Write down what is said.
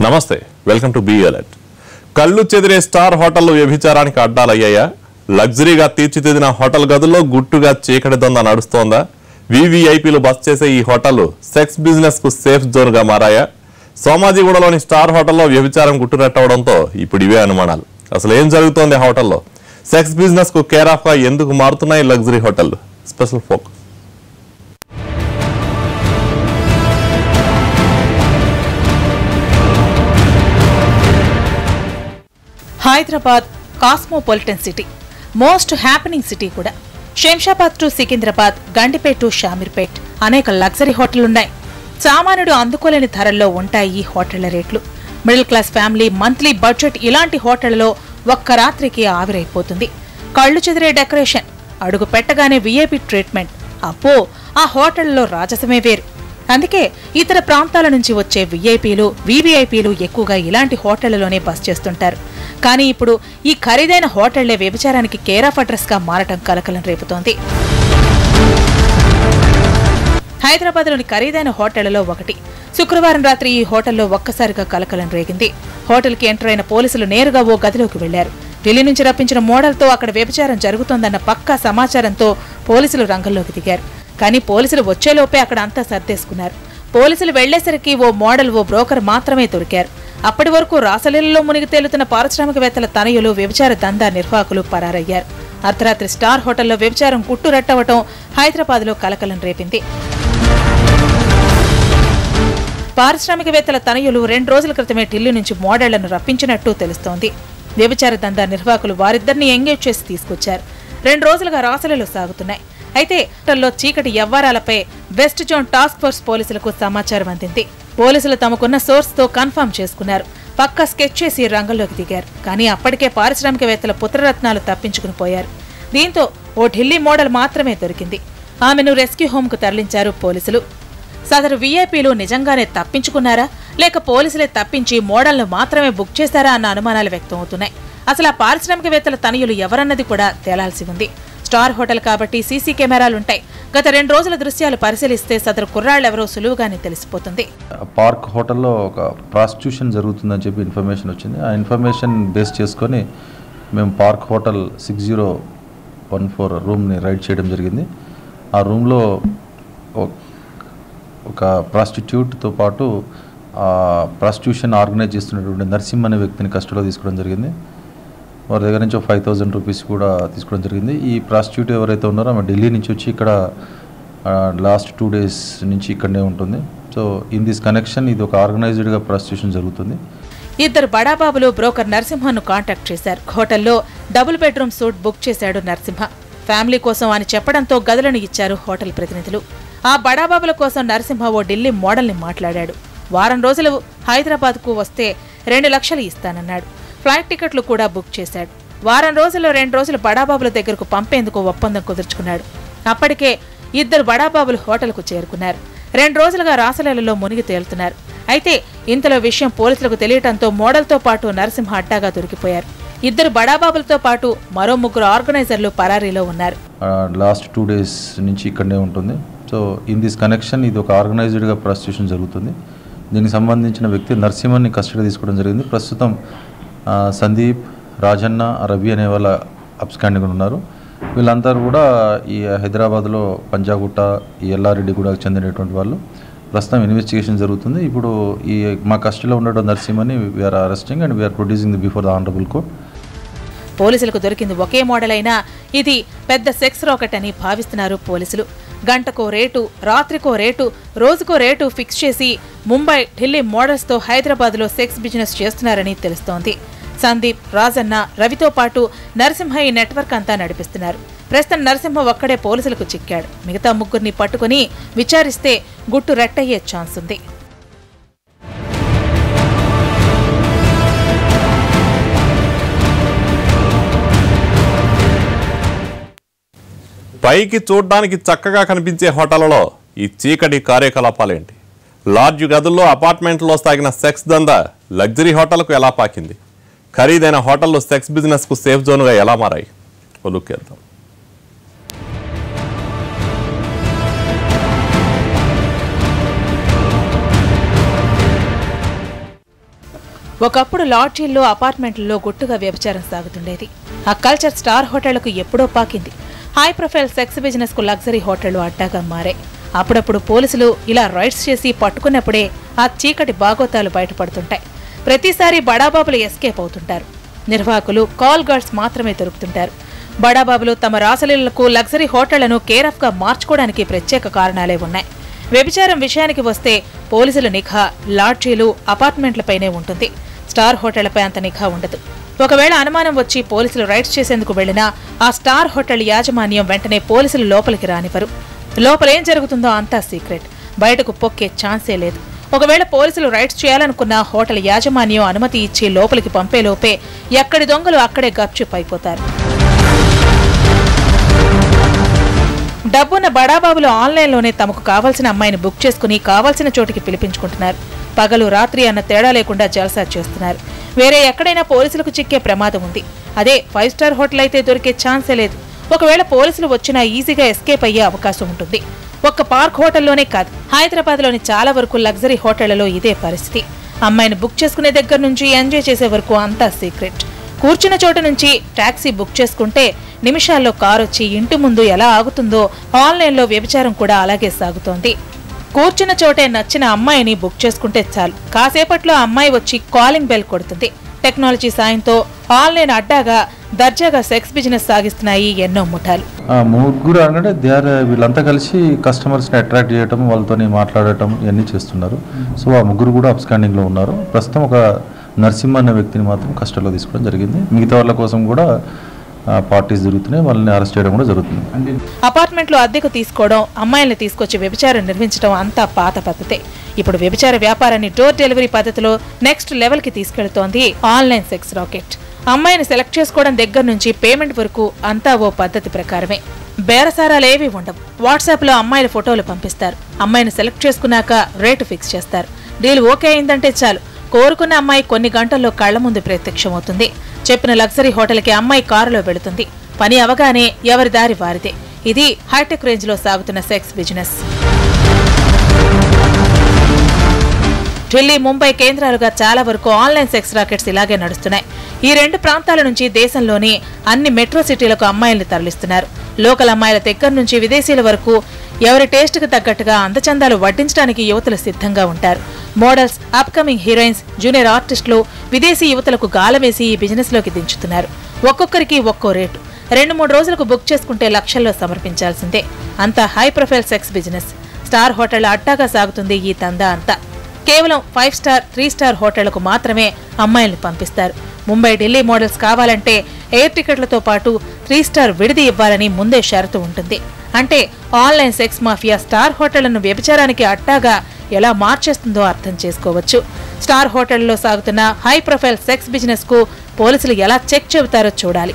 నమస్తే welcome to be alert. కళ్ళు చెదిరే star హోటళ్లు వ్యభిచారానికి అడ్డాలయ్యాయా? లగ్జరీగా తీర్చిదిద్దిన హోటల్ గదుల్లో గుట్టుగా చీకటి దొంద నడుస్తోందా? వీవీఐపీలు బస్ చేసే ఈ హోటళ్లు సెక్స్ బిజినెస్ కు సేఫ్ జోన్ గా మారాయా? సోమాజిగూడలోని స్టార్ హోటల్లో వ్యభిచారం గుట్టురట్టవడంతో ఇప్పుడు ఇవే అనుమానాలు. అసలు ఏం జరుగుతోంది హోటల్లో? సెక్స్ బిజినెస్ కు కేర్ ఆఫ్ గా ఎందుకు మారుతున్నాయి లగ్జరీ హోటళ్లు? Special focus. Hyderabad cosmopolitan city, most happening city కూడా. శంషాబాద్ టు సికింద్రాబాద్, గండిపేట్ టు షామీర్పేట్ అనేక లగ్జరీ హోటళ్లున్నాయి. సామాన్యుడు అందుకోలేని ధరల్లో ఉంటాయి ఈ హోటళ్ల రేట్లు. Middle class family monthly budget ఇలాంటి హోటళ్లలో ఒక్క రాత్రికి ఆవిరైపోతుంది. కళ్ళు చెదిరే డెకరేషన్, అడుగు పెట్టగానే వీఐపీ ట్రీట్మెంట్, అబ్బో ఆ హోటళ్లలో రాజసమే వేరు. అందుకే ఇతర ప్రాంతాల నుంచి వచ్చే వీఐపీలు, వీవీఐపీలు ఎక్కువగా ఇలాంటి హోటళ్లలోనే బస్ చేస్తుంటారు. కానీ ఇప్పుడు ఈ ఖరీదైన హోటళ్లే వ్యభిచారానికి కేర్ ఆఫ్ అడ్రస్ గా మారటం కలకలం రేపుతోంది. హైదరాబాద్లోని ఖరీదైన హోటళ్లలో ఒకటి. శుక్రవారం రాత్రి ఈ హోటల్లో ఒక్కసారిగా కలకలం రేగింది. హోటల్కి ఎంటర్ అయిన పోలీసులు నేరుగా ఓ గదిలోకి వెళ్లారు. ఢిల్లీ నుంచి రప్పించిన మోడల్తో అక్కడ వ్యభిచారం జరుగుతోందన్న పక్కా సమాచారంతో పోలీసులు రంగంలోకి దిగారు. కానీ పోలీసులు వచ్చేలోపే అక్కడ అంతా సర్దేసుకున్నారు. పోలీసులు వెళ్లేసరికి ఓ మోడల్, ఓ బ్రోకర్ మాత్రమే దొరికారు. అప్పటి వరకు రాసలీలలో మునిగి తేలుతున్న పారిశ్రామికవేత్తల తనయులు, వ్యభిచార దందా నిర్వాహకులు పరారయ్యారు. అర్ధరాత్రి స్టార్ హోటల్లో వ్యభిచారం గుట్టురట్టవటం హైదరాబాద్లో కలకలం రేపింది. పారిశ్రామికవేత్తల తనయులు 2 రోజుల క్రితమే ఢిల్లీ నుంచి మోడళ్లను రప్పించినట్టు తెలుస్తోంది. వ్యభిచార దందా నిర్వాహకులు వారిద్దరిని ఎంగేజ్ చేసి తీసుకొచ్చారు. 2 రోజులుగా రాసలీలు సాగుతున్నాయి. అయితే హోటల్లో చీకటి వ్యవహారాలపై వెస్ట్ జోన్ టాస్క్ ఫోర్స్ పోలీసులకు సమాచారం అందింది. పోలీసులు తమకున్న సోర్స్ తో కన్ఫర్మ్ చేసుకున్నారు. పక్కా స్కెచ్ చేసి రంగంలోకి దిగారు. కానీ అప్పటికే పారిశ్రామికవేత్తల పుత్రరత్నాలు తప్పించుకుని పోయారు. దీంతో ఓ ఢిల్లీ మోడల్ మాత్రమే దొరికింది. ఆమెను రెస్క్యూ హోమ్ కు తరలించారు పోలీసులు. సదరు వీఐపీలు నిజంగానే తప్పించుకున్నారా, లేక పోలీసులే తప్పించి మోడల్ను మాత్రమే బుక్ చేశారా అన్న అనుమానాలు వ్యక్తమవుతున్నాయి. అసలు ఆ పారిశ్రామికవేత్తల తనయులు ఎవరన్నది కూడా తేలాల్సి ఉంది. స్టార్ హోటల్ కాబట్టి సీసీ కెమెరాలుంటాయి. గత 2 రోజుల దృశ్యాలు పరిశీలిస్తే సదరు కుర్రాళ్లెవరో సులువుగానే తెలిసిపోతుంది. పార్క్ హోటల్లో ఒక ప్రాస్టిట్యూషన్ జరుగుతుందని చెప్పి ఇన్ఫర్మేషన్ వచ్చింది. ఆ ఇన్ఫర్మేషన్ బేస్ చేసుకొని మేము పార్క్ హోటల్ 6014 రూమ్ని రైడ్ చేయడం జరిగింది. ఆ రూమ్లో ఒక ప్రాస్టిట్యూట్తో పాటు ప్రాస్టిట్యూషన్ ఆర్గనైజ్ చేస్తున్నటువంటి నరసింహ అనే వ్యక్తిని కస్టడీలో తీసుకోవడం జరిగింది. వారి దగ్గర నుంచి 5000 రూపీస్ కూడా తీసుకోవడం జరిగింది. ఈ ప్రాస్టిట్యూట్ ఎవరైతే ఉన్నారో ఆమె ఢిల్లీ నుంచి వచ్చి ఇక్కడ లాస్ట్ 2 days నుంచి ఇక్కడనే ఉంటుంది. సో ఇన్ దిస్ కనెక్షన్ ఇది ఒక ఆర్గనైజ్డ్గా ప్రాస్టిట్యూషన్ జరుగుతుంది. ఇద్దరు బడాబాబులు బ్రోకర్ నరసింహను కాంటాక్ట్ చేశారు. హోటల్లో డబుల్ బెడ్రూమ్ సూట్ బుక్ చేశాడు నరసింహ. ఫ్యామిలీ కోసం అని చెప్పడంతో గదులను ఇచ్చారు హోటల్ ప్రతినిధులు. ఆ బడాబాబుల కోసం నరసింహ ఓ ఢిల్లీ మోడల్ని మాట్లాడాడు. వారం రోజులు హైదరాబాద్కు వస్తే 2 లక్షలు ఇస్తానన్నాడు. ఫ్లైట్ టికెట్లు కూడా బుక్ చేశాడు. వారం రోజుల్లో 2 రోజులు బడాబాబుల దగ్గరకు పంపేందుకు ఒప్పందం కుదుర్చుకున్నాడు. అప్పటికే ఇద్దరు బడాబాబులు హోటల్కు చేరుకున్నారు. 2 రోజులుగా రాసలీలలో మునిగి తేలుతున్నారు. అయితే ఇంతలో విషయం పోలీసులకు తెలియటంతో మోడల్తో పాటు నరసింహ అడ్డాగా దొరికిపోయారు. ఇద్దరు బడాబాబులతో పాటు మరో 3 ఆర్గనైజర్లు పరారీలో ఉన్నారు. లాస్ట్ 2 days నుంచి ఇక్కడనే ఉంటుంది. సో ఇన్ దిస్ కనెక్షన్ ఇది ఒక ఆర్గనైజ్డ్గా ప్రాస్టిట్యూషన్ జరుగుతుంది. దీనికి సంబంధించిన వ్యక్తి నరసింహని కస్టడీ తీసుకోవడం జరిగింది. ప్రస్తుతం సందీప్, రాజన్న, రవి అనే వాళ్ళ అబ్స్కాండింగ్ ఉన్నారు. వీళ్ళందరూ కూడా ఈ హైదరాబాద్లో పంజాగుట్ట, ఈ ఎల్లారెడ్డి కూడా చెందినటువంటి వాళ్ళు. ప్రస్తుతం ఇన్వెస్టిగేషన్ జరుగుతుంది. ఇప్పుడు ఈ మా కస్టడీలో ఉండడం నరసింహని we are arresting and we are producing before the honourable court. పోలీసులకు దొరికింది ఒకే మోడల్ అయినా ఇది పెద్ద సెక్స్ రాకెట్ అని భావిస్తున్నారు పోలీసులు. గంటకో రేటు, రాత్రికో రేటు, రోజుకో రేటు ఫిక్స్ చేసి ముంబై, ఢిల్లీ మోడల్స్తో హైదరాబాద్లో సెక్స్ బిజినెస్ చేస్తున్నారని తెలుస్తోంది. సందీప్, రాజన్న, రవితో పాటు నరసింహ ఈ నెట్వర్క్ అంతా నడిపిస్తున్నారు. ప్రస్తుతం నరసింహ ఒక్కడే పోలీసులకు చిక్కాడు. మిగతా 3 పట్టుకుని విచారిస్తే గుట్టు రెట్టయ్యే ఛాన్స్ ఉంది. పైకి చూడ్డానికి చక్కగా కనిపించే హోటళ్లలో ఈ చీకటి కార్యకలాపాలేంటి? లార్జ్ గదుల్లో, అపార్ట్మెంట్లో సాగిన సెక్స్ దందా లగ్జరీ హోటళ్లకు ఎలా పాకింది? ఖరీదైన హోటళ్లు సెక్స్ బిజినెస్ కు సేఫ్ జోన్గా ఎలా మారాయి? ఓ లుక్ చేద్దాం. ఒకప్పుడు లాడ్జీల్లో అపార్ట్మెంట్లలో గుట్టుగా వ్యభిచారం సాగుతుండేది. ఆ కల్చర్ స్టార్ హోటళ్లకు ఎప్పుడో పాకింది. హై ప్రొఫైల్ సెక్స్ బిజినెస్ కు లగ్జరీ హోటళ్లు అడ్డాగా మారాయి. అప్పుడప్పుడు పోలీసులు ఇలా రైడ్స్ చేసి పట్టుకున్నప్పుడే ఆ చీకటి బాగోతాలు బయటపడుతుంటాయి. ప్రతిసారి బడాబాబులు ఎస్కేప్ అవుతుంటారు. నిర్వాహకులు, కాల్ గర్ల్స్ మాత్రమే దొరుకుతుంటారు. బడాబాబులు తమ రాసలీలకు లగ్జరీ హోటళ్లను కేర్ ఆఫ్ గా మార్చుకోవడానికి ప్రత్యేక కారణాలే ఉన్నాయి. వ్యభిచారం విషయానికి వస్తే పోలీసుల నిఘా లాడ్జీలు, అపార్ట్మెంట్లపైనే ఉంటుంది. స్టార్ హోటళ్లపై అంత నిఘా ఉండదు. ఒకవేళ అనుమానం వచ్చి పోలీసులు రైడ్స్ చేసేందుకు వెళ్లినా ఆ స్టార్ హోటల్ యాజమాన్యం వెంటనే పోలీసులు లోపలికి రానివ్వరు. లోపలేం జరుగుతుందో అంతా సీక్రెట్, బయటకు పొక్కే ఛాన్సే లేదు. ఒకవేళ పోలీసులు రైడ్స్ చేయాలనుకున్న హోటల్ యాజమాన్యం అనుమతి ఇచ్చి లోపలికి పంపేలోపే ఎక్కడి దొంగలు అక్కడే గప్చుప్ అయిపోతారు. డబ్బున్న బడాబాబులు ఆన్లైన్లోనే తమకు కావాల్సిన అమ్మాయిని బుక్ చేసుకుని కావాల్సిన చోటికి పిలిపించుకుంటున్నారు. పగలు రాత్రి అన్న తేడా లేకుండా జల్సా చేస్తున్నారు. వేరే ఎక్కడైనా పోలీసులకు చిక్కే ప్రమాదం ఉంది. అదే 5 స్టార్ హోటల్ అయితే దొరికే ఛాన్సే లేదు. ఒకవేళ పోలీసులు వచ్చినా ఈజీగా ఎస్కేప్ అయ్యే అవకాశం ఉంటుంది. ఒక్క పార్క్ హోటల్లోనే కాదు, హైదరాబాద్లోని చాలా వరకు లగ్జరీ హోటళ్లలో ఇదే పరిస్థితి. అమ్మాయిని బుక్ చేసుకునే దగ్గర నుంచి ఎంజాయ్ చేసే వరకు అంతా సీక్రెట్. కూర్చున్న చోట నుంచి టాక్సీ బుక్ చేసుకుంటే నిమిషాల్లో కారు వచ్చి ఇంటి ముందు ఎలా ఆగుతుందో ఆన్లైన్లో వ్యభిచారం కూడా అలాగే సాగుతోంది. కూర్చున్న చోటే నచ్చిన అమ్మాయిని బుక్ చేసుకుంటే చాలు, కాసేపట్లో అమ్మాయి వచ్చి కాలింగ్ బెల్ కొడుతుంది. టెక్నాలజీ సాయంతో ఆన్లైన్ అడ్డాగా దర్జాగా సెక్స్ బిజినెస్ సాగిస్తున్నాయి ఎన్నో ముఠాలు. ముగ్గురు అంటే వీళ్ళంతా కలిసి కస్టమర్స్ని అట్రాక్ట్ చేయటం, వాళ్ళతో మాట్లాడటం ఇవన్నీ చేస్తున్నారు. సో ఆ ముగ్గురు కూడా అబ్స్కాండింగ్లో ఉన్నారు. ప్రస్తుతం ఒక నరసింహ అనే వ్యక్తిని మాత్రం కస్టడీలో తీసుకోవడం జరిగింది. మిగతా వాళ్ళ కోసం కూడా పార్టీస్ జరుగుతున్నాయి, వాళ్ళని అరెస్ట్ చేయడం కూడా జరుగుతుంది. అపార్ట్మెంట్లో అద్దెకు తీసుకోవడం, అమ్మాయిల్ని తీసుకొచ్చి వ్యభిచారం నిర్వహించడం అంతా పాత పద్ధతే. ఇప్పుడు వ్యభిచార వ్యాపారాన్ని డోర్ డెలివరీ పద్ధతిలో నెక్స్ట్ లెవెల్ కి తీసుకెళ్తోంది ఆన్లైన్ సెక్స్ రాకెట్. అమ్మాయిని సెలెక్ట్ చేసుకోవడం దగ్గర నుంచి పేమెంట్ వరకు అంతా ఓ పద్ధతి ప్రకారమే. బేరసారాలేవీ ఉండవు. వాట్సాప్ లో అమ్మాయిల ఫోటోలు పంపిస్తారు. అమ్మాయిని సెలెక్ట్ చేసుకున్నాక రేటు ఫిక్స్ చేస్తారు. డీల్ ఓకే అయిందంటే చాలు, కోరుకున్న అమ్మాయి కొన్ని గంటల్లో కళ్ల ముందు ప్రత్యక్షమవుతుంది. చెప్పిన లగ్జరీ హోటల్కి అమ్మాయి కారులో వెళుతుంది. పని అవగానే ఎవరి దారి వారిదే. ఇది హైటెక్ రేంజ్ లో సాగుతున్న సెక్స్ బిజినెస్. ఢిల్లీ, ముంబై కేంద్రాలుగా చాలా వరకు ఆన్లైన్ సెక్స్ రాకెట్స్ ఇలాగే నడుస్తున్నాయి. ఈ 2 ప్రాంతాల నుంచి దేశంలోని అన్ని మెట్రో సిటీలకు అమ్మాయిల్ని తరలిస్తున్నారు. లోకల్ అమ్మాయిల దగ్గర నుంచి విదేశీల వరకు ఎవరి టేస్ట్కి తగ్గట్టుగా అందచందాలు వడ్డించడానికి యువతులు సిద్ధంగా ఉంటారు. మోడల్స్, అప్కమింగ్ హీరోయిన్స్, జూనియర్ ఆర్టిస్టులు విదేశీ యువతులకు గాలమేసి ఈ బిజినెస్లోకి దించుతున్నారు. ఒక్కొక్కరికి ఒక్కో రేటు. 2-3 రోజులకు బుక్ చేసుకుంటే లక్షల్లో సమర్పించాల్సిందే. అంతా high profile sex business. Star హోటళ్ల అడ్డాగా సాగుతుంది ఈ తందా అంతా. కేవలం 5 స్టార్, 3 స్టార్ హోటళ్లకు మాత్రమే అమ్మాయిల్ని పంపిస్తారు. ముంబై, ఢిల్లీ మోడల్స్ కావాలంటే ఎయిర్ టికెట్లతో పాటు 3 స్టార్ విడిది ఇవ్వాలని ముందే షరతు ఉంటుంది. అంటే ఆన్లైన్ సెక్స్ మాఫియా స్టార్ హోటళ్లను వ్యభిచారానికి అడ్డాగా ఎలా మార్చేస్తుందో అర్థం చేసుకోవచ్చు. స్టార్ హోటళ్లలో సాగుతున్న హై ప్రొఫైల్ సెక్స్ బిజినెస్ కు పోలీసులు ఎలా చెక్ చెబుతారో చూడాలి.